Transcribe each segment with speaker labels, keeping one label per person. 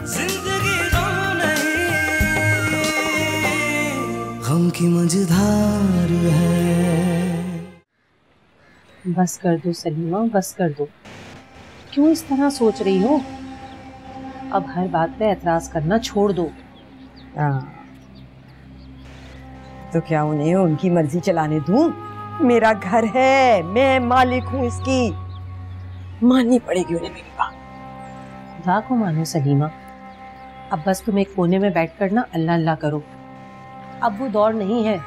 Speaker 1: जिंदगी गम नहीं, गम की मझधार है।
Speaker 2: बस कर दो सलीमा, बस कर दो। क्यों इस तरह सोच रही हो? अब हर बात पे एतराज करना छोड़ दो।
Speaker 3: तो क्या उन्हें उनकी मर्जी चलाने दूं? मेरा घर है, मैं मालिक हूँ इसकी, माननी पड़ेगी उन्हें मेरी बात।
Speaker 2: खुदा को मानो सलीमा, अब बस तुम एक कोने में बैठ कर ना अल्लाह अल्लाह करो। अब वो दौर नहीं है,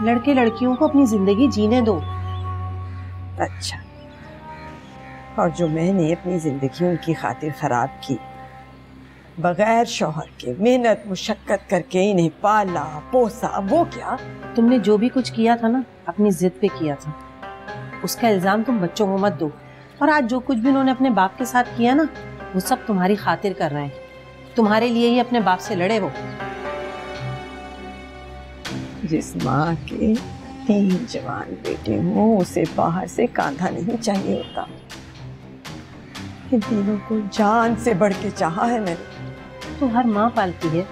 Speaker 2: लड़के लड़कियों को अपनी जिंदगी जीने दो।
Speaker 3: अच्छा, और जो मैंने अपनी जिंदगी उनकी खातिर खराब की, बगैर शौहर के मेहनत मुशक्कत करके इन्हें पाला पोसा, वो क्या?
Speaker 2: तुमने जो भी कुछ किया था ना, अपनी जिद पे किया था। उसका इल्जाम तुम बच्चों को मत दो। और आज जो कुछ भी उन्होंने अपने बाप के साथ किया ना, वो सब तुम्हारी खातिर कर रहे हैं। तुम्हारे लिए ही अपने बाप से लड़े हो।
Speaker 3: जिस माँ के 3 जवान बेटे हों, उसे बाहर से कांधा नहीं चाहिए होता। इन तीनों को जान से बढ़ के चाहा है मैंने।
Speaker 2: तो हर माँ पालती है।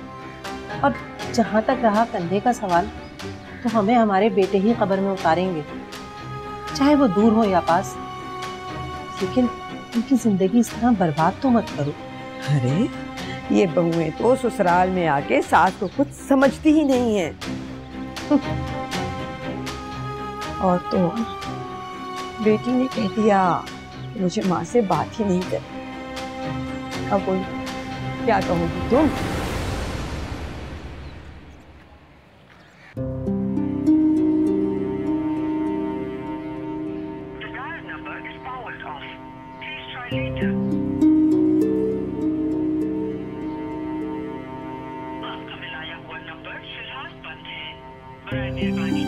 Speaker 2: और जहाँ तक रहा कंधे का सवाल, तो हमें हमारे बेटे ही कब्र में उतारेंगे, चाहे वो दूर हो या पास। लेकिन उनकी जिंदगी इस तरह बर्बाद तो मत करो।
Speaker 3: अरे ये बहुएं तो ससुराल में आके सास को कुछ समझती ही नहीं है। और तो बेटी ने कह दिया मुझे माँ से बात ही नहीं करनी। अब बोल क्या कहोगी तुम?
Speaker 4: आपका मिलाया हुआ नंबर फिलहाल बंद है, बराए मेहरबानी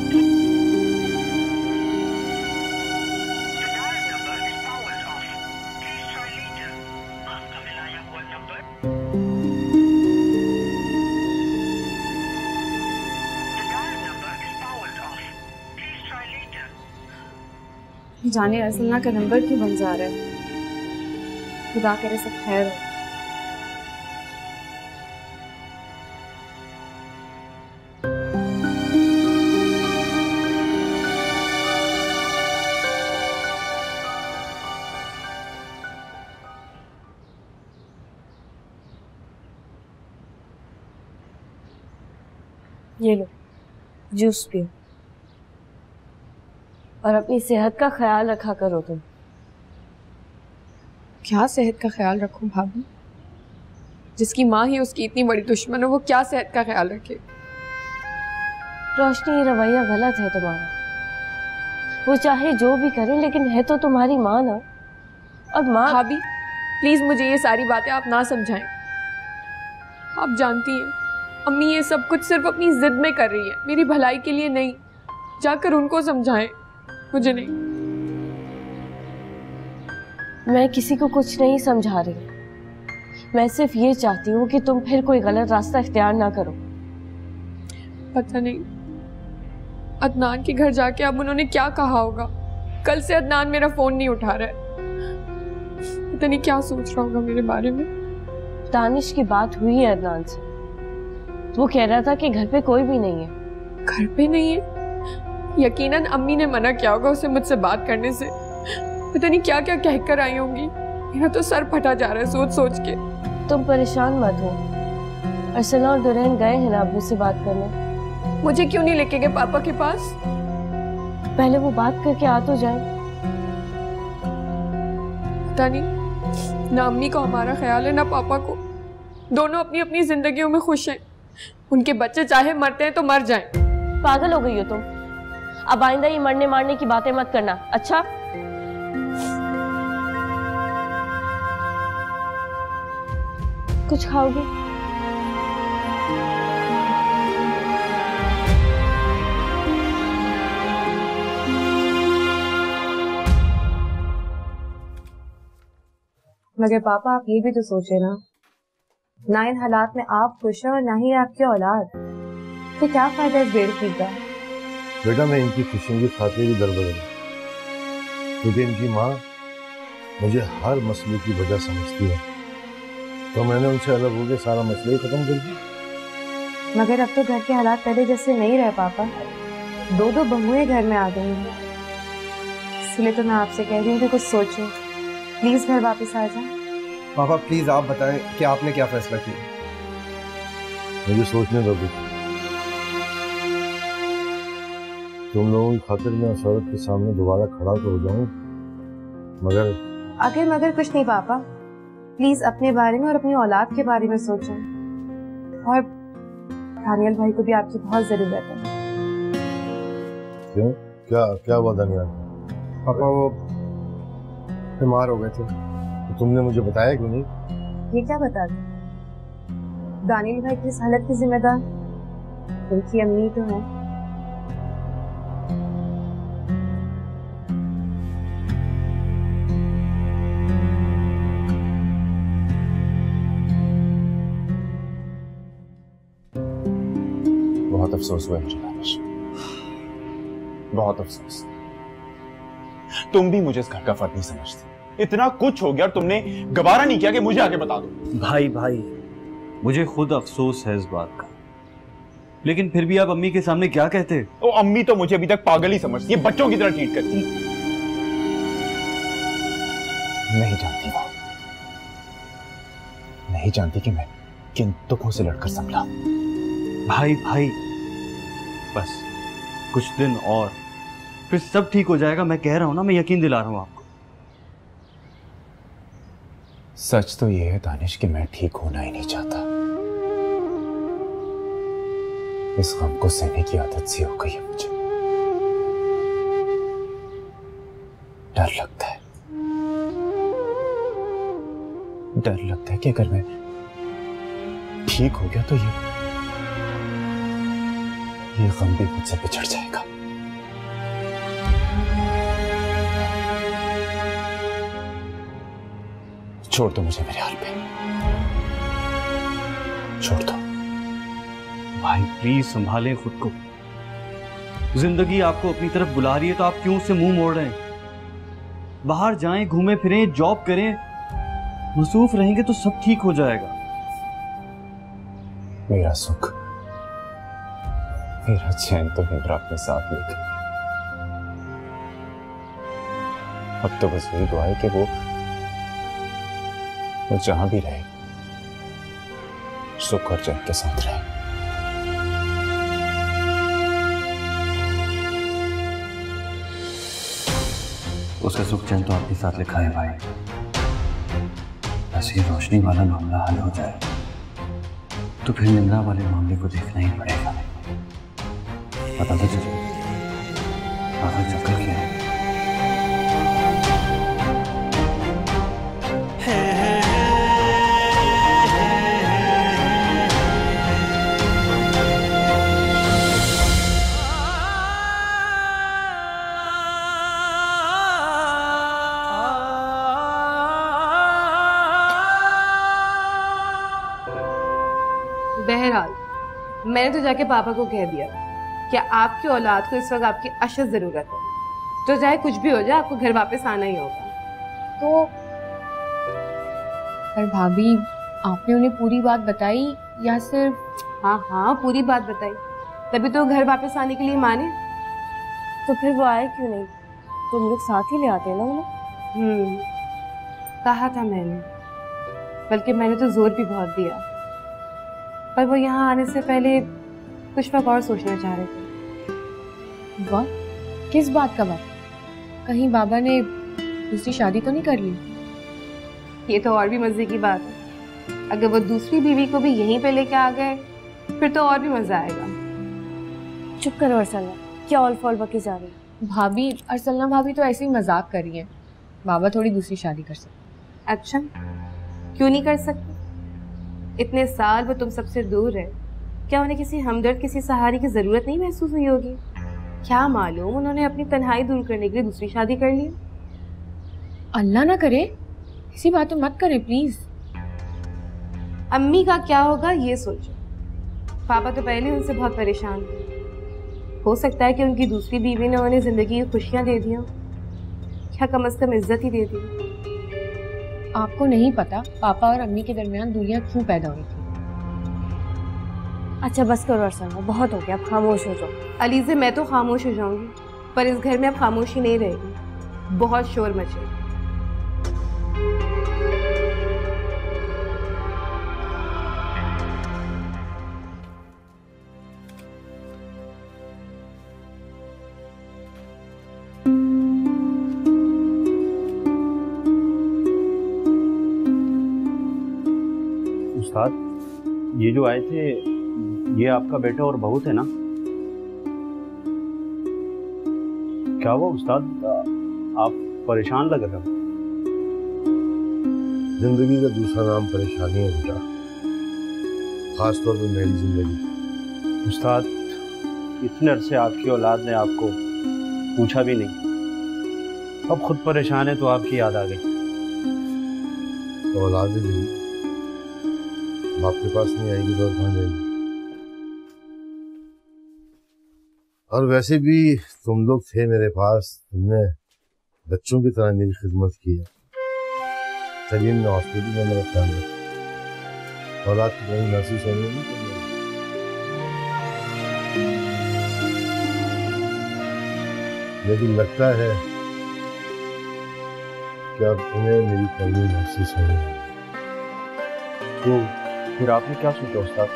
Speaker 5: जाने अर्सलना का नंबर क्यों बन जा रहा है। खुदा करे सब खैर हो। ये लो जूस पियो और अपनी सेहत का ख्याल रखा करो तुम।
Speaker 6: क्या सेहत का ख्याल रखूं भाभी? जिसकी माँ ही उसकी इतनी बड़ी दुश्मन हो, वो क्या सेहत का ख्याल रखे?
Speaker 5: रोशनी, ये रवैया गलत है तुम्हारा। वो चाहे जो भी करे, लेकिन है तो तुम्हारी माँ ना। और माँ।
Speaker 6: भाभी प्लीज मुझे ये सारी बातें आप ना समझाएं। आप जानती हैं अम्मी ये सब कुछ सिर्फ अपनी जिद में कर रही है, मेरी भलाई के लिए नहीं। जाकर उनको समझाएं, मुझे नहीं।
Speaker 5: मैं किसी को कुछ नहीं समझा रही। मैं सिर्फ ये चाहती हूँ कि तुम फिर कोई गलत रास्ता इख्तियार ना करो।
Speaker 6: पता नहीं अदनान के घर जाके अब उन्होंने क्या कहा होगा। कल से अदनान मेरा फोन नहीं उठा रहा है। पता नहीं क्या सोच रहा होगा मेरे बारे में।
Speaker 5: दानिश की बात हुई है अदनान से। वो कह रहा था कि घर पे कोई भी नहीं है।
Speaker 6: घर पे नहीं है? यकीनन अम्मी ने मना किया होगा उसे मुझसे बात करने से। पता नहीं क्या क्या कहकर आई होंगी। मेरा तो सर फटा जा रहा है सोच सोच के।
Speaker 5: तुम परेशान मत हो। अर्सला और दुरैन गए हैं ना अब्बू से बात करने।
Speaker 6: मुझे क्यों नहीं लेके गए पापा के पास?
Speaker 5: पहले वो बात करके आ तो जाए।
Speaker 6: पता नहीं ना अम्मी को हमारा ख्याल है ना पापा को। दोनों अपनी अपनी जिंदगियों में खुश हैं। उनके बच्चे चाहे मरते हैं तो मर जाएं।
Speaker 5: पागल हो गई हो तुम। अब आइंदा ये मरने मारने की बातें मत करना, अच्छा? कुछ खाओगे?
Speaker 7: मगर पापा आप ये भी तो सोचे ना इन हालात में आप खुश हैं और ना ही आपकी औलाद, तो क्या फायदा इस बेवकूफ का?
Speaker 8: बेटा मैं इनकी खुशियों की खातिर ही दरबदर हूं, क्योंकि इनकी माँ मुझे हर मसले की वजह समझती है। तो मैंने उनसे अलग होकर सारा मसला ही खत्म कर दिया।
Speaker 7: मगर अब तो घर के हालात पहले जैसे नहीं रहे पापा। दो बहुएं घर में आ गई हैं, इसलिए तो मैं आपसे कह रही हूँ कि कुछ सोचो, प्लीज घर वापस आ जाओ।
Speaker 9: पापा प्लीज आप बताएं कि आपने क्या फैसला किया।
Speaker 8: मुझे सोचने दो। तुम लोगों की खातिर मैं उस औरत के सामने दोबारा खड़ा तो हो जाऊं, मगर
Speaker 7: कुछ नहीं पापा, प्लीज अपने बारे में और अपनी औलाद के बारे में सोचो। और दानियल भाई को भी आपकी बहुत जरूरत है।
Speaker 8: क्यों? क्या हुआ दानियल?
Speaker 9: पापा वो बीमार हो गए थे।
Speaker 8: तो तुमने मुझे बताया क्यों नहीं?
Speaker 7: ये क्या बता दें? दानियल भाई की इस हालत की जिम्मेदार उनकी अम्मी तो है।
Speaker 10: बहुत अफसोस हुआ मुझे दानिश, बहुत अफसोस। तुम भी मुझे इस घर का फर्क नहीं समझती। इतना कुछ हो गया और तुमने गवारा नहीं किया कि मुझे आगे बता दो।
Speaker 11: भाई मुझे खुद अफसोस है इस बात का, लेकिन फिर भी आप अम्मी के सामने क्या कहते?
Speaker 10: ओ अम्मी तो मुझे अभी तक पागल ही समझती है, बच्चों की तरह ट्रीट करती है। नहीं जानती वो, नहीं जानती कि मैं किन दुखों से लड़कर संभला।
Speaker 11: भाई बस कुछ दिन और फिर सब ठीक हो जाएगा। मैं कह रहा हूं ना, मैं यकीन दिला रहा हूं आपको।
Speaker 10: सच तो ये है दानिश कि मैं ठीक होना ही नहीं चाहता। इस गम को सहने की आदत सी हो गई है मुझे। डर लगता है कि अगर मैं ठीक हो गया तो ये गम भी मुझसे बिछड़ जाएगा। छोड़ दो मुझे मेरे हाल पे, छोड़ दो।
Speaker 11: भाई प्लीज संभालें खुद को। जिंदगी आपको अपनी तरफ बुला रही है तो आप क्यों उससे मुंह मोड़ रहे हैं? बाहर जाएं, घूमें फिरें, जॉब करें, मसरूफ रहेंगे तो सब ठीक हो जाएगा।
Speaker 10: मेरा सुख, मेरा चैन तो इंद्रा अपने साथ लेकर। अब तो बस यही दुआ है कि वो जहां भी रहे सुख और चैन के साथ रहे।
Speaker 11: उसका सुख चैन तो आपके साथ लिखा है भाई। बस ये रोशनी वाला मामला हल हो जाए तो फिर निंद्रा वाले मामले को देखना ही पड़ेगा। पता तो चले आखिर चक्कर क्या है।
Speaker 7: बहरहाल मैंने तो जाके पापा को कह दिया कि आपकी औलाद को इस वक्त आपकी अशद ज़रूरत है, तो चाहे कुछ भी हो जाए आपको घर वापस आना ही होगा।
Speaker 6: तो पर भाभी आपने उन्हें पूरी बात बताई या सिर्फ?
Speaker 7: हाँ पूरी बात बताई, तभी तो घर वापस आने के लिए माने।
Speaker 5: तो फिर वो आए क्यों नहीं? तुम लोग साथ ही ले आते ना उन्हें।
Speaker 7: कहा था मैंने, बल्कि मैंने तो जोर भी बहुत दिया, पर वो यहाँ आने से पहले कुछ वक्त और सोचना चाह रहे थे।
Speaker 6: वाह, किस बात का बात? कहीं बाबा ने दूसरी शादी तो नहीं कर ली?
Speaker 7: ये तो और भी मजे की बात है। अगर वो दूसरी बीवी को भी यहीं पे लेके आ गए फिर तो और भी मजा आएगा।
Speaker 5: चुप करो अरसलना, क्या ऑल फॉल बकी जा रही है?
Speaker 6: भाभी, अरसलना भाभी तो ऐसे ही मजाक कर रही है। बाबा थोड़ी दूसरी शादी कर सकते।
Speaker 7: अच्छा, क्यों नहीं कर सकते? इतने साल वो तुम सबसे दूर है, क्या उन्हें किसी हमदर्द, किसी सहारे की जरूरत नहीं महसूस हुई होगी? क्या मालूम उन्होंने अपनी तन्हाई दूर करने के लिए दूसरी शादी कर ली।
Speaker 6: अल्लाह ना करे, ऐसी बातें मत करे प्लीज।
Speaker 7: अम्मी का क्या होगा ये सोचो। पापा तो पहले उनसे बहुत परेशान थे। हो सकता है कि उनकी दूसरी बीवी ने उन्हें जिंदगी की खुशियां दे दी, क्या कम से कम इज्जत ही दे दी।
Speaker 6: आपको नहीं पता पापा और अम्मी के दरमियान दूरियां क्यों पैदा हुई थी।
Speaker 5: अच्छा बस करो अरसना, बहुत हो गया, अब खामोश हो जाओ।
Speaker 7: अलीज़े मैं तो खामोश हो जाऊंगी, पर इस घर में अब खामोशी नहीं रहेगी, बहुत शोर मचेगा।
Speaker 11: उस्ताद, ये जो आए थे ये आपका बेटा और बहू थे ना? क्या हुआ उस्ताद, आप परेशान लग रहे हो?
Speaker 8: जिंदगी का दूसरा नाम परेशानी है बेटा, खासतौर पर मेरी जिंदगी।
Speaker 11: उस्ताद, इतने अरसे आपकी औलाद ने आपको पूछा भी नहीं, अब खुद परेशान है तो आपकी याद आ गई।
Speaker 8: तो औलाद भी बाप के पास नहीं आएगी तो कहाँ जाएगी? और वैसे भी तुम लोग थे मेरे पास, तुमने बच्चों की तरह मेरी खिदमत की है। चलिए मैं हॉस्पिटल में मेरा ख्याल रखा, औलाद की कहीं महसूस होने नहीं करनी। लेकिन लगता है कि अब तुम्हें मेरी कमी महसूस होने लगी।
Speaker 11: तो फिर आपने क्या सोचा उस्ताद?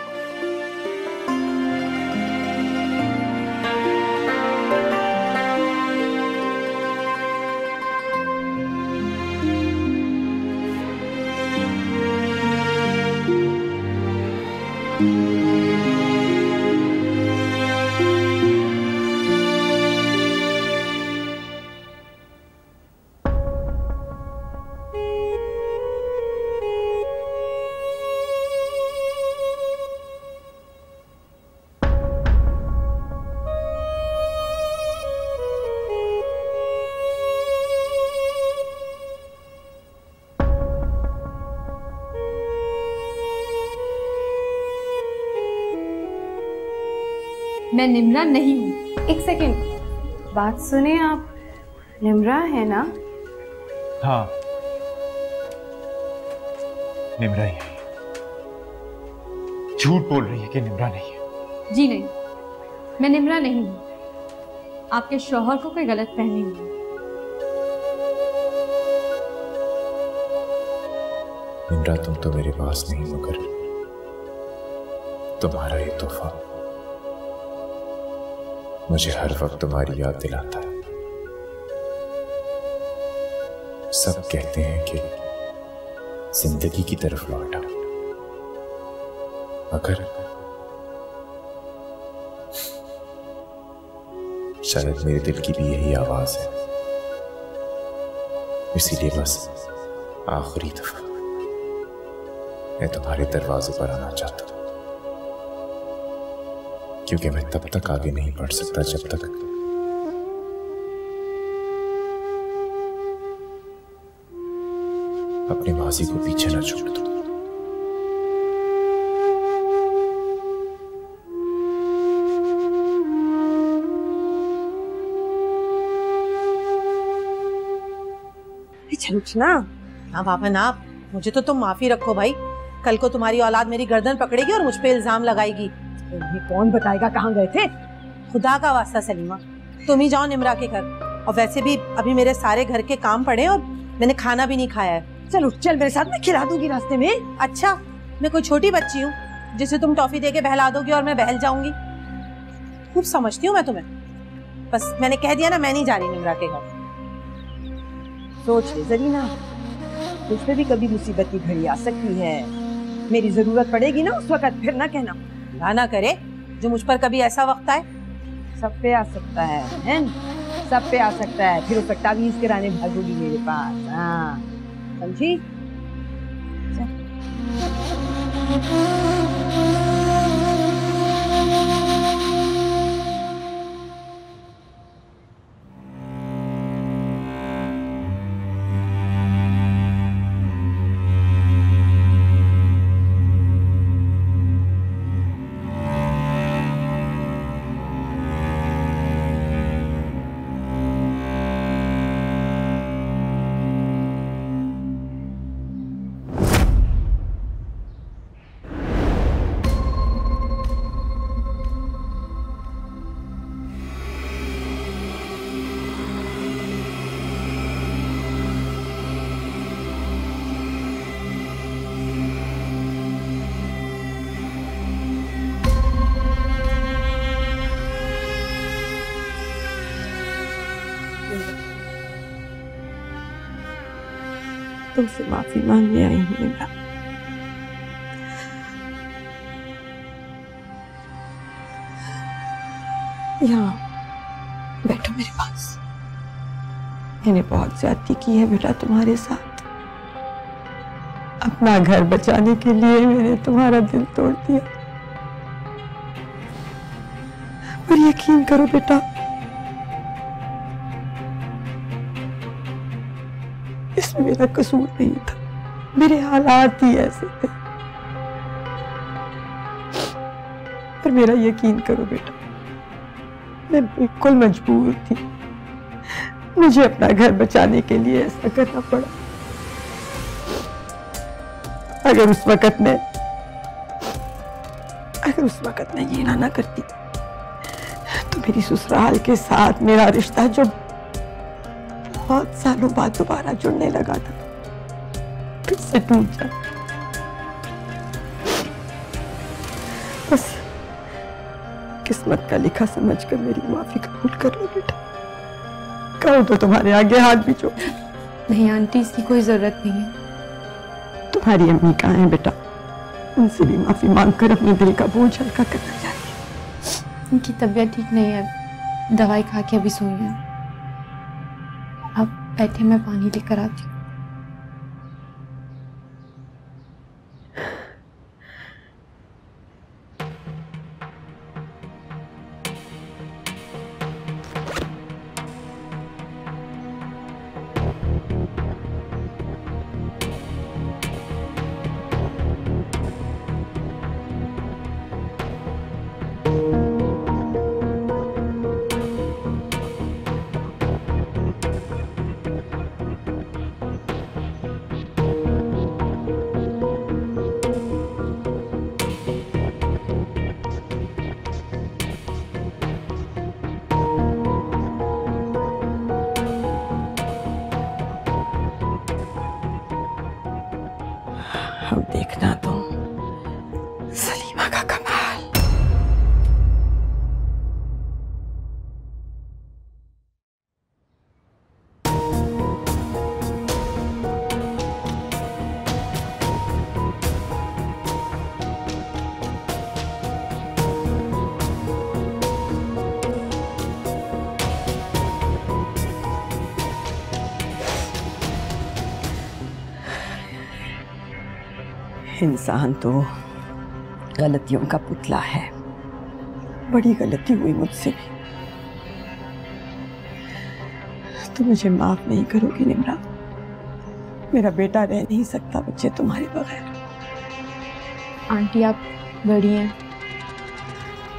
Speaker 6: मैं निम्रा नहीं हूँ।
Speaker 7: एक सेकेंड, बात सुने आप, निम्रा है ना?
Speaker 10: हाँ, निम्रा ही है। झूठ बोल रही है कि निम्रा नहीं है।
Speaker 6: जी नहीं, मैं निम्रा नहीं हूँ। आपके शौहर को कोई गलत फहमी हुई।
Speaker 12: निम्रा, तुम तो मेरे पास नहीं, मगर तुम्हारा ये तोहफा मुझे हर वक्त तुम्हारी याद दिलाता है। सब कहते हैं कि जिंदगी की तरफ लौटा, मगर शायद मेरे दिल की भी यही आवाज है। इसीलिए बस आखिरी दफा मैं तुम्हारे दरवाजे पर आना चाहता हूं, क्योंकि मैं तब तक आगे नहीं बढ़ सकता जब तक अपने माजी को पीछे न छोड़ दूं।
Speaker 3: छलुचना,
Speaker 2: ना पापा ना, मुझे तो तुम माफी रखो भाई। कल को तुम्हारी औलाद मेरी गर्दन पकड़ेगी और मुझ पे इल्जाम लगाएगी।
Speaker 3: ये कौन बताएगा कहाँ गए थे?
Speaker 2: खुदा का वास्ता सलीमा, तुम ही जाओ निम्रा के घर। और वैसे भी अभी मेरे सारे घर के काम पड़े और मैंने खाना भी नहीं खाया है।
Speaker 3: चल उठ, चल मेरे साथ, मैं खिला दूंगी रास्ते में।
Speaker 2: अच्छा, मैं कोई छोटी बच्ची हूँ जिसे तुम टॉफी देके बहला दोगी और मैं बहल जाऊंगी? खूब समझती हूँ मैं तुम्हें। बस मैंने कह दिया ना, मैं नहीं जा रही निम्रा के घर।
Speaker 3: सोच ले जरीना, तुझ पे भी कभी मुसीबत की घड़ी आ सकती है। मेरी जरूरत पड़ेगी ना, उस वक्त फिर ना कहना।
Speaker 2: ना करे जो मुझ पर कभी ऐसा वक्त आए।
Speaker 3: सब पे आ सकता है, सब पे आ सकता है। फिर उस वक्त तावीज़ कराने भागोगी मेरे पास। हाँ समझी? तुमसे माफी मांगने आई हूँ इमरान। यहाँ बैठो मेरे पास। मैंने बहुत ज्यादती की है बेटा तुम्हारे साथ। अपना घर बचाने के लिए मैंने तुम्हारा दिल तोड़ दिया, पर यकीन करो बेटा, इसमें मेरा कसूर नहीं था, मेरे हालात ही ऐसे थे। पर मेरा यकीन करो बेटा, मैं बिल्कुल मजबूर थी, मुझे अपना घर बचाने के लिए ऐसा करना पड़ा। अगर उस वक्त मैं ये ना करती तो मेरी ससुराल के साथ मेरा रिश्ता जो बहुत सालों बाद दोबारा जुड़ने लगा था फिर से टूट जाता। बस किस्मत का लिखा समझकर मेरी माफी कबूल कर लो बेटा। कहो तो तुम्हारे आगे हाथ भी जोड़।
Speaker 6: नहीं आंटी, इसकी कोई जरूरत नहीं है।
Speaker 3: तुम्हारी अम्मी कहाँ है बेटा? उनसे भी माफी मांगकर अपने दिल का बोझ हल्का करना चाहती हूँ।
Speaker 6: उनकी तबीयत ठीक नहीं है, दवाई खा के अभी सोई है। आप बैठे, मैं पानी लेकर आती हूँ।
Speaker 3: अब देखना तुम सलीमा का कमाल। इंसान तो गलतियों का पुतला है। बड़ी गलती हुई मुझसे भी। तुम मुझे माफ नहीं करोगी निम्रा? मेरा बेटा रह नहीं सकता बच्चे तुम्हारे बगैर।
Speaker 6: आंटी, आप बड़ी हैं,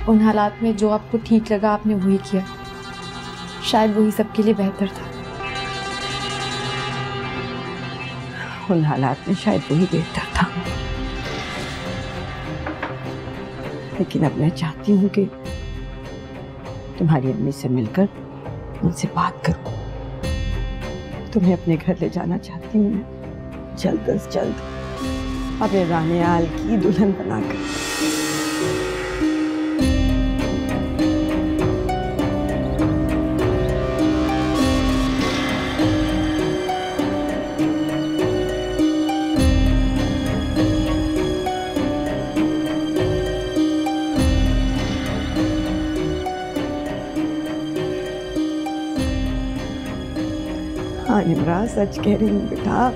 Speaker 6: उन हालात में जो आपको ठीक लगा आपने वही किया। शायद वही सबके लिए बेहतर था।
Speaker 3: उन हालात में शायद वही बेहतर था, लेकिन अब मैं चाहती हूँ कि तुम्हारी अम्मी से मिलकर उनसे बात करूं। तुम्हें अपने घर ले जाना चाहती हूँ मैं, जल्द से जल्द अपने राने आल की दुल्हन बनाकर। हाँ निम्रा, सच कह रही हूँ बेटा,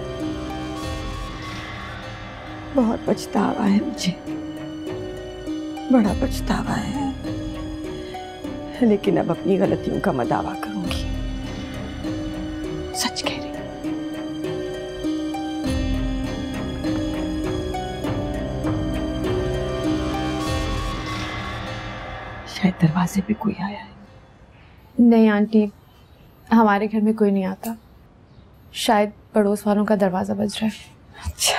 Speaker 3: बहुत पछतावा है मुझे, बड़ा पछतावा है, लेकिन अब अपनी गलतियों का मैं दावा करूंगी। सच कह रही हूँ। शायद दरवाजे पे कोई आया है।
Speaker 6: नहीं आंटी, हमारे घर में कोई नहीं आता। शायद पड़ोस वालों का दरवाजा बज रहा है।
Speaker 3: अच्छा,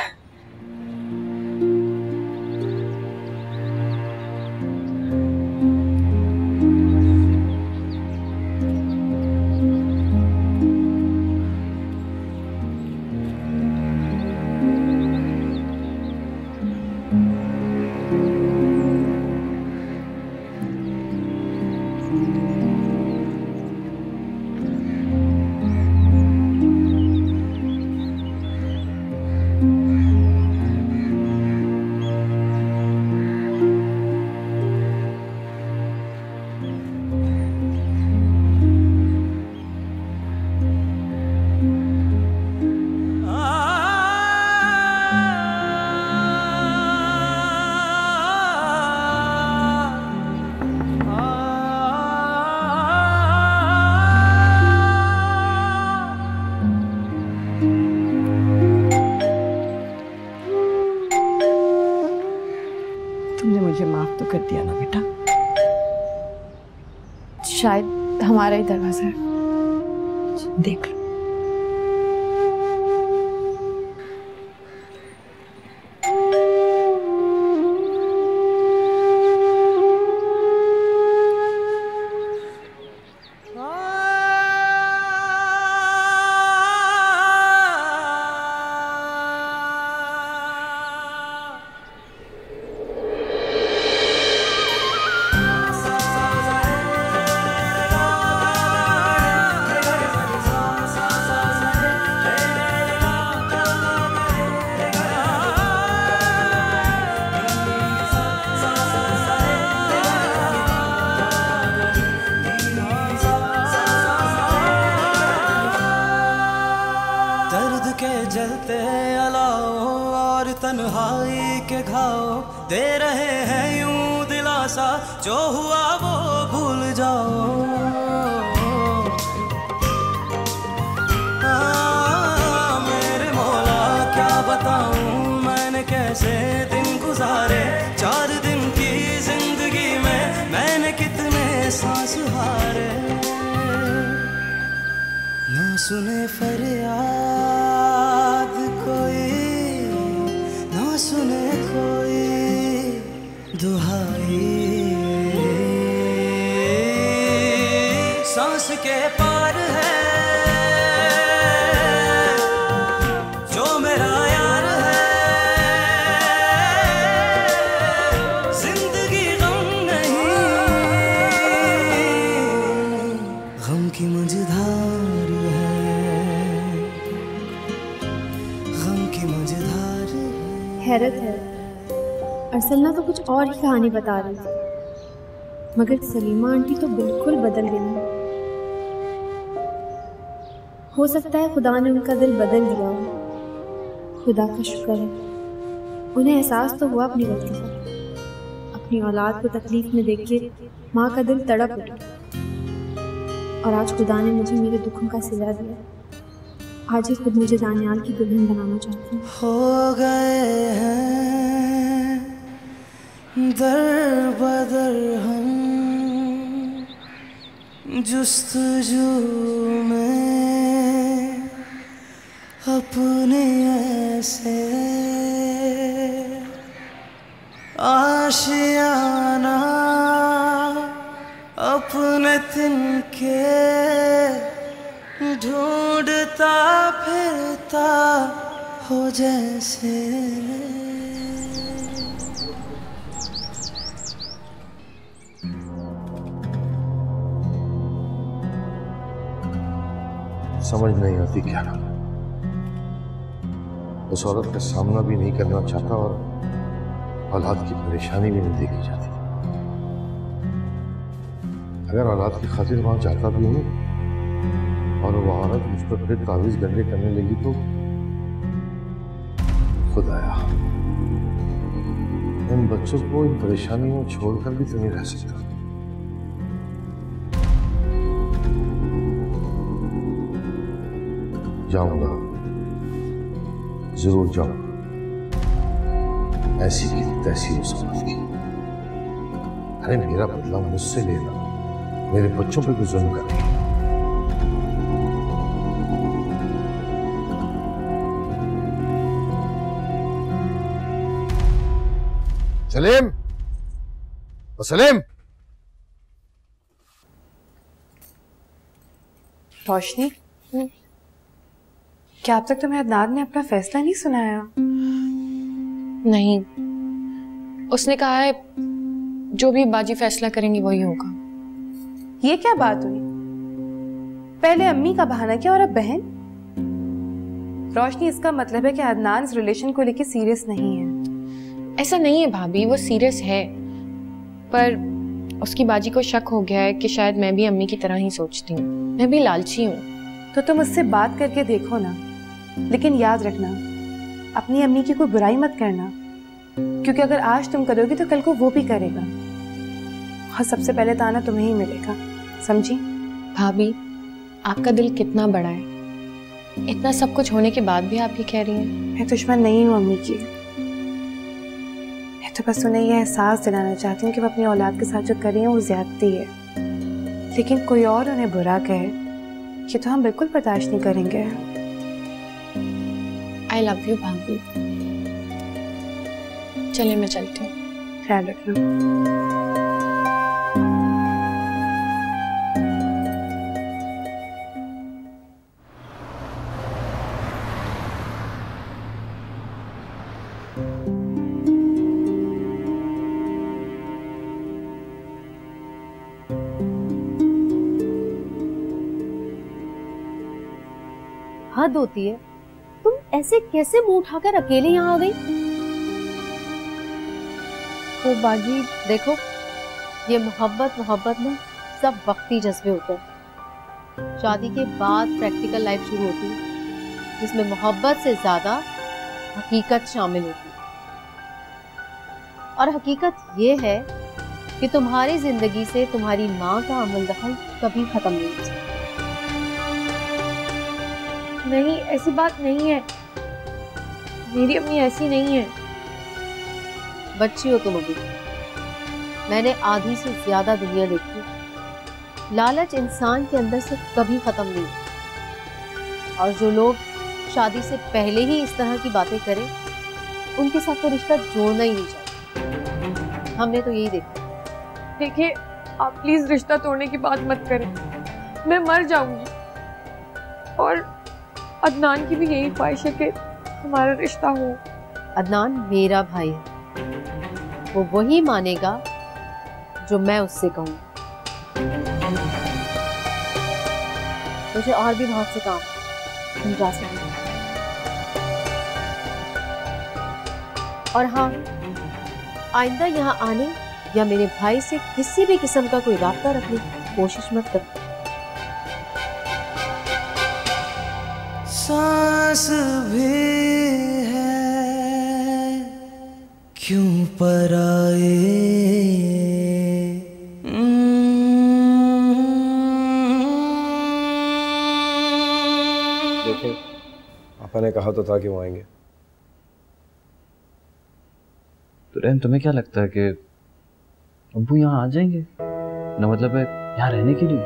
Speaker 3: तुमने मुझे माफ तो कर दिया ना बेटा?
Speaker 6: शायद हमारा ही दरवाजा है।
Speaker 3: देख लो।
Speaker 1: जलते अलाओ और तन्हाई के घाव दे रहे हैं यूं दिलासा, जो हुआ वो भूल जाओ। मेरे मौला क्या बताऊं मैंने कैसे दिन गुजारे, 4 दिन की जिंदगी में मैंने कितने सांस हारे। ना सुने फरियाद कोई, ना सुने कोई दुहाई, सांस के पार है जो मेरा यार है। जिंदगी गम नहीं, गम की मझधार है, गम की मझधार।
Speaker 13: हैरत है, अरसलना तो कुछ और ही कहानी बता रही थी, मगर सलीमा आंटी तो बिल्कुल बदल गई। हो सकता है खुदा ने उनका दिल बदल दिया हो। खुदा का शुक्र है, उन्हें एहसास तो हुआ अपनी गलती का। अपनी औलाद को तकलीफ में देख के माँ का दिल तड़प उठा, और आज खुदा ने मुझे मेरे दुखों का सिला दिया। आज ही खुद मुझे दानियाल की दुल्हन बनाना चाहती हूँ।
Speaker 1: हो गए हैं दर बदर हम जुस्तजू में अपने ऐसे आशियाना, अपने तिनके ढूंढता फिरता हो जैसे।
Speaker 8: समझ नहीं आती क्या करूं। उस औरत का सामना भी नहीं करना चाहता और औलाद की परेशानी भी नहीं देखी जाती। अगर औलाद की खातिर वहां जाता भी हूं और वो औरत मुझ पर फिर तावीज गंदे करने लगी तो खुदाया, इन बच्चों को इन परेशानियों में छोड़कर भी तो नहीं रह सकता। जाऊंगा, जरूर जाऊंगा, ऐसी की तैसी उस औरत की। अरे मेरा बदला मुझसे लेना, मेरे बच्चों पे भी जुल्म कर रही है। सलीम, ओ सलीम।
Speaker 7: रोशनी, क्या अब तक तुम्हें अदनान ने अपना फैसला नहीं सुनाया?
Speaker 6: नहीं, उसने कहा है जो भी बाजी फैसला करेंगी वही होगा।
Speaker 7: ये क्या बात हुई? पहले अम्मी का बहाना किया और अब बहन। रोशनी, इसका मतलब है कि अदनान इस रिलेशन को लेकर सीरियस नहीं है।
Speaker 6: ऐसा नहीं है भाभी, वो सीरियस है, पर उसकी बाजी को शक हो गया है कि शायद मैं भी अम्मी की तरह ही सोचती हूँ। मैं भी लालची हूँ।
Speaker 7: तो तुम उससे बात करके देखो ना, लेकिन याद रखना अपनी अम्मी की कोई बुराई मत करना, क्योंकि अगर आज तुम करोगी तो कल को वो भी करेगा, और सबसे पहले ताना तुम्हें ही मिलेगा, समझी?
Speaker 6: भाभी, आपका दिल कितना बड़ा है, इतना सब कुछ होने के बाद भी आप ये कह रही हैं?
Speaker 7: मैं दुश्मन नहीं हूँ अम्मी की, मैं मैं तो बस उन्हें यह एहसास दिलाना चाहती हूँ कि वो अपनी औलाद के साथ जो कर रही है वो ज्यादती है, लेकिन कोई और उन्हें बुरा कहे ये तो हम बिल्कुल बर्दाश्त नहीं करेंगे।
Speaker 6: आई लव यू भाभी। चलिए मैं चलती हूँ।
Speaker 7: ख्याल रखना।
Speaker 2: हद होती है, तुम ऐसे कैसे मुंह उठाकर अकेले यहाँ आ गई? ओ बाजी देखो, ये मोहब्बत में सब वक्ती जज्बे होते हैं। शादी के बाद प्रैक्टिकल लाइफ शुरू होती है जिसमें मोहब्बत से ज्यादा हकीकत शामिल होती है। और हकीकत ये है कि तुम्हारी जिंदगी से तुम्हारी माँ का अमल दखल कभी खत्म नहीं हो सकता।
Speaker 6: नहीं, ऐसी बात नहीं है। मेरी अम्मी ऐसी नहीं है।
Speaker 2: बच्ची हो तुम अभी। मैंने आधी से ज्यादा दुनिया देखी। लालच इंसान के अंदर से कभी खत्म नहीं होता, और जो लोग शादी से पहले ही इस तरह की बातें करें उनके साथ तो रिश्ता जोड़ना ही नहीं चाहिए। हमने तो यही देखा।
Speaker 6: देखिए, आप प्लीज रिश्ता तोड़ने की बात मत करें, मैं मर जाऊंगी। और अदनान की भी यही ख्वाहिश है कि हमारा रिश्ता हो।
Speaker 2: अदनान मेरा भाई है, वो वही मानेगा जो मैं उससे कहूँ। मुझे और भी बहुत से काम, हम जा सकते हैं। और हाँ, आइंदा यहाँ आने या मेरे भाई से किसी भी किस्म का कोई राब्ता रखने की कोशिश मत कर।
Speaker 1: सांस भी है क्यों पराए,
Speaker 9: देखिए, पापा ने कहा तो था कि वो आएंगे।
Speaker 11: तो रहम, तुम्हें क्या लगता है कि अब्बू यहाँ आ जाएंगे? ना मतलब है यहाँ रहने के लिए?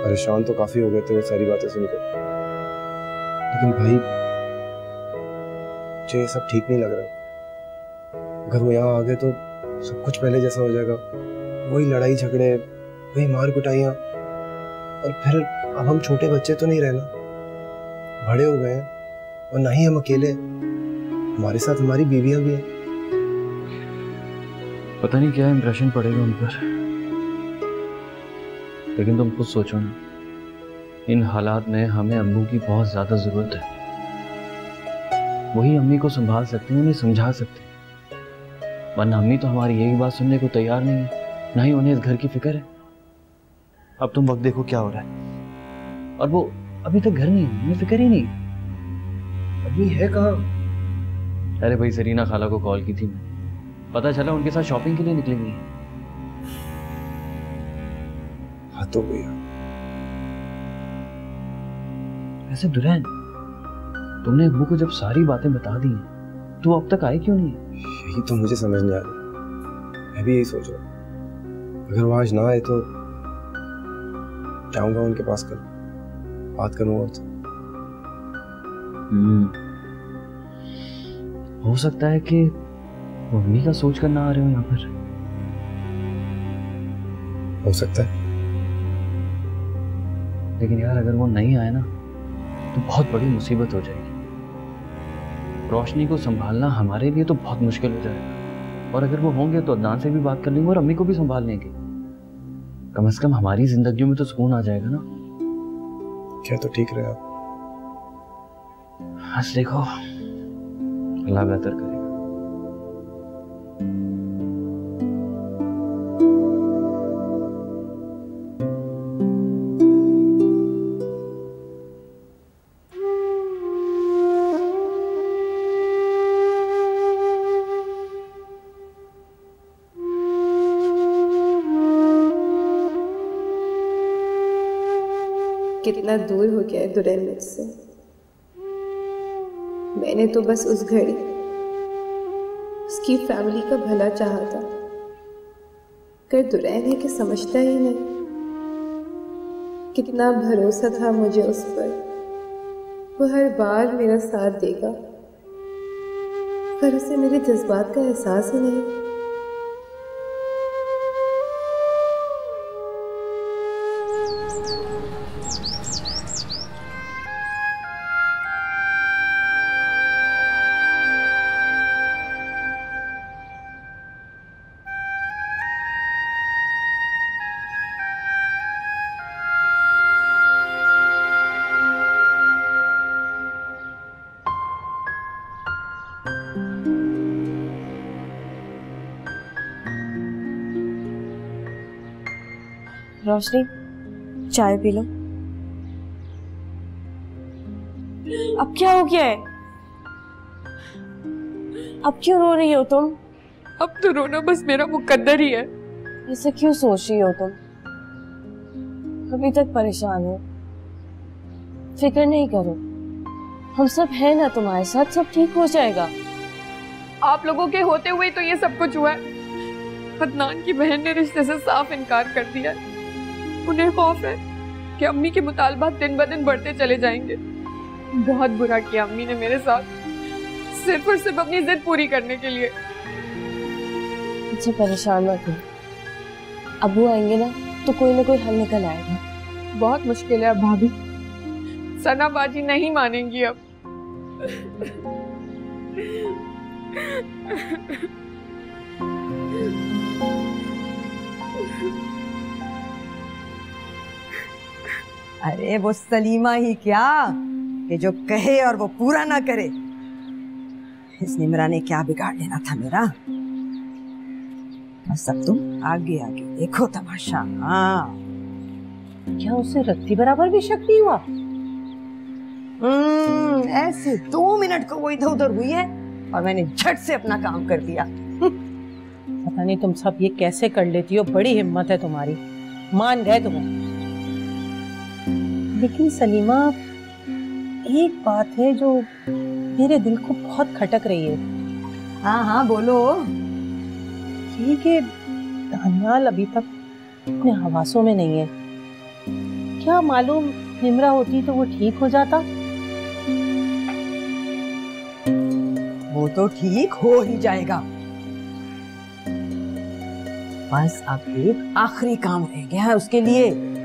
Speaker 9: परेशान तो काफी हो गए थे वो सारी बातें सुनकर, लेकिन भाई मुझे ये सब ठीक नहीं लग रहा। अगर वो यहाँ आ गए तो सब कुछ पहले जैसा हो जाएगा। वही लड़ाई झगड़े, वही मार कुटाइयाँ, और फिर अब हम छोटे बच्चे तो नहीं रहना, बड़े हो गए हैं। और ना ही हम अकेले, हमारे साथ हमारी बीवियां भी हैं।
Speaker 11: पता नहीं क्या इंप्रेशन पड़ेगा उन पर, लेकिन तुम खुद सोचो ना, इन हालात में हमें अम्मू की बहुत ज्यादा जरूरत है। वही अम्मी को संभाल सकते हैं, उन्हें समझा सकते हैं, वरना अम्मी तो हमारी यही बात सुनने को तैयार नहीं है, ना ही उन्हें इस घर की फिक्र है। अब तुम वक्त देखो क्या हो रहा है, और वो अभी तक घर नहीं है, उन्हें फिक्र ही नहीं।
Speaker 9: अम्मी है कहाँ?
Speaker 11: अरे भाई, सरीना खाला को कॉल की थी, पता चला उनके साथ शॉपिंग के लिए निकलेंगी।
Speaker 9: हाँ तो भैया,
Speaker 11: ऐसे दुल्हन, तुमने अब्बू को जब सारी बातें बता दी हैं, तो अब तक आए क्यों नहीं?
Speaker 9: यही तो मुझे समझ नहीं आ रहा। मैं भी यही सोच रहा हूँ, अगर वो आज ना आए तो जाऊंगा उनके पास, कल बात करूंगा उनसे।
Speaker 11: हो सकता है कि मम्मी का सोच कर ना आ रहे हो यहाँ पर।
Speaker 9: हो सकता है,
Speaker 11: लेकिन यार अगर वो नहीं आए ना तो बहुत बड़ी मुसीबत हो जाएगी। रोशनी को संभालना हमारे लिए तो बहुत मुश्किल हो जाएगा, और अगर वो होंगे तो अदनान से भी बात कर लेंगे और अम्मी को भी संभाल लेंगे। कम से कम हमारी जिंदगियों में तो सुकून आ जाएगा ना।
Speaker 9: क्या तो ठीक रहे आप।
Speaker 11: बस देखो, अल्लाह बेहतर करेगा।
Speaker 13: कितना दूर हो गया है दुरैन मुझसे। मैंने तो बस उस घड़ी उसकी फैमिली का भला चाहता, कर दुरैन है कि समझता ही नहीं। कितना भरोसा था मुझे उस पर, वो हर बार मेरा साथ देगा, पर उसे मेरे जज्बात का एहसास ही नहीं।
Speaker 5: रोशनी, चाय पी लो। अब क्या हो गया है? अब क्यों रो रही हो तुम?
Speaker 6: अब तो रोना बस मेरा मुकद्दर ही है।
Speaker 5: ऐसे क्यों सोच रही हो तुम? अभी तक परेशान हो, फिक्र नहीं करो, हम सब हैं ना तुम्हारे साथ, सब ठीक हो जाएगा।
Speaker 6: आप लोगों के होते हुए तो ये सब कुछ हुआ है। अदनान की बहन ने रिश्ते से साफ इनकार कर दिया है। उन्हें खौफ है कि अम्मी के मुतालबात दिन ब दिन बढ़ते चले जाएंगे। बहुत बुरा किया अम्मी ने मेरे साथ, सिर्फ और सिर्फ अपनी जिद पूरी करने के लिए।
Speaker 5: मुझे परेशान मत हो, अबू आएंगे ना तो कोई ना कोई हल निकल आएगा।
Speaker 6: बहुत मुश्किल है अब भाभी, सना बाजी नहीं मानेंगी अब।
Speaker 3: अरे वो सलीमा ही क्या कि जो कहे और वो पूरा ना करे। इस निमरा ने क्या बिगाड़ लेना था मेरा। बस अब तुम आगे आगे देखो तमाशा। हाँ,
Speaker 2: क्या उसे रत्ती बराबर भी शक नहीं हुआ?
Speaker 3: ऐसे 2 मिनट को वो इधर उधर हुई है और मैंने झट से अपना काम कर दिया।
Speaker 2: पता नहीं तुम सब ये कैसे कर लेती हो, बड़ी हिम्मत है तुम्हारी, मान गए तुम्हें। लेकिन सलीमा, एक बात है जो मेरे दिल को बहुत खटक रही है।
Speaker 3: हाँ हाँ बोलो।
Speaker 2: ये कि दानियाल अभी तक अपने हवासों में नहीं है। क्या मालूम निमरा होती तो वो ठीक हो जाता।
Speaker 3: वो तो ठीक हो ही जाएगा। बस अब एक आखिरी काम रह गया है उसके लिए।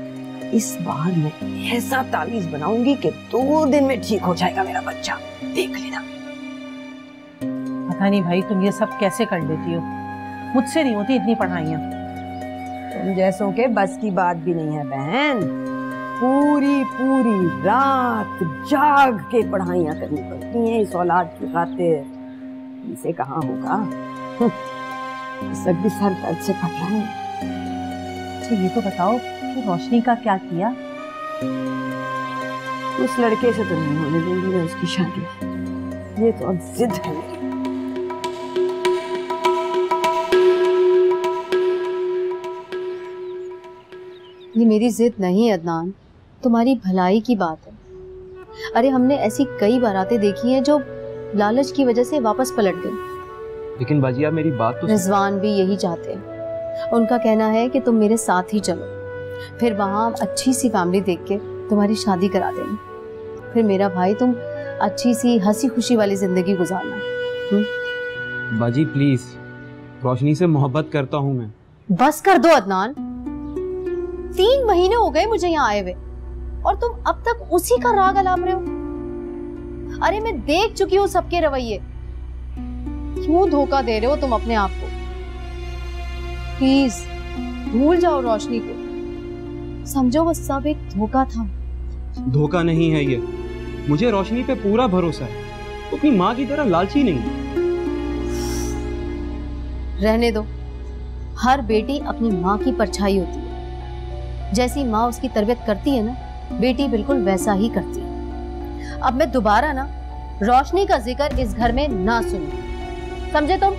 Speaker 3: इस बार मैं ऐसा तावीज बनाऊंगी कि 2 दिन में ठीक हो जाएगा मेरा बच्चा, देख लेना।
Speaker 2: पता नहीं भाई तुम ये सब कैसे कर लेती हो, मुझसे नहीं होती इतनी पढ़ाइयाँ।
Speaker 3: तुम जैसों के बस की बात भी नहीं है बहन। पूरी पूरी रात जाग के पढ़ाइयाँ करनी पड़ती हैं इस औलाद की खातिर। इसे कहाँ होगा, सब भी सर दर्द से फट रहे हैं।
Speaker 2: अच्छा ये तो बताओ कि रोशनी का क्या किया?
Speaker 3: उस लड़के से तो नहीं होने दूंगी मैं उसकी शादी। ये तो अब जिद है मेरी।
Speaker 13: ये मेरी जिद नहीं है अदनान, तुम्हारी भलाई की बात है। अरे हमने ऐसी कई बारातें देखी हैं जो लालच की वजह से वापस पलट गई।
Speaker 14: लेकिन बाजी आप मेरी बात तो।
Speaker 13: रिजवान भी यही चाहते हैं। उनका कहना है कि तुम मेरे साथ ही चलो, फिर वहां अच्छी सी फैमिली देख के तुम्हारी शादी करा देंगे। फिर मेरा भाई तुम अच्छी सी हंसी खुशी वाली जिंदगी गुजारना।
Speaker 14: बाजी प्लीज, रोशनी से मोहब्बत करता हूँ मैं।
Speaker 13: बस कर दो अदनान, 3 महीने हो गए मुझे यहाँ आए हुए और तुम अब तक उसी का राग अलाप रहे हो। अरे मैं देख चुकी हूँ सबके रवैये। क्यों धोखा दे रहे हो तुम अपने आप को? प्लीज भूल जाओ रोशनी को, समझो वो सब एक धोखा था।
Speaker 14: धोखा नहीं है ये, मुझे रोशनी पे पूरा भरोसा है। वो अपनी माँ की तरह लालची नहीं।
Speaker 13: रहने दो, हर बेटी अपनी माँ की परछाई होती है। जैसी माँ उसकी तरबियत करती है ना, बेटी बिल्कुल वैसा ही करती है। अब मैं दोबारा ना रोशनी का जिक्र इस घर में ना सुनूं, समझे तुम?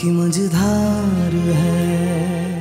Speaker 1: की मझधार है।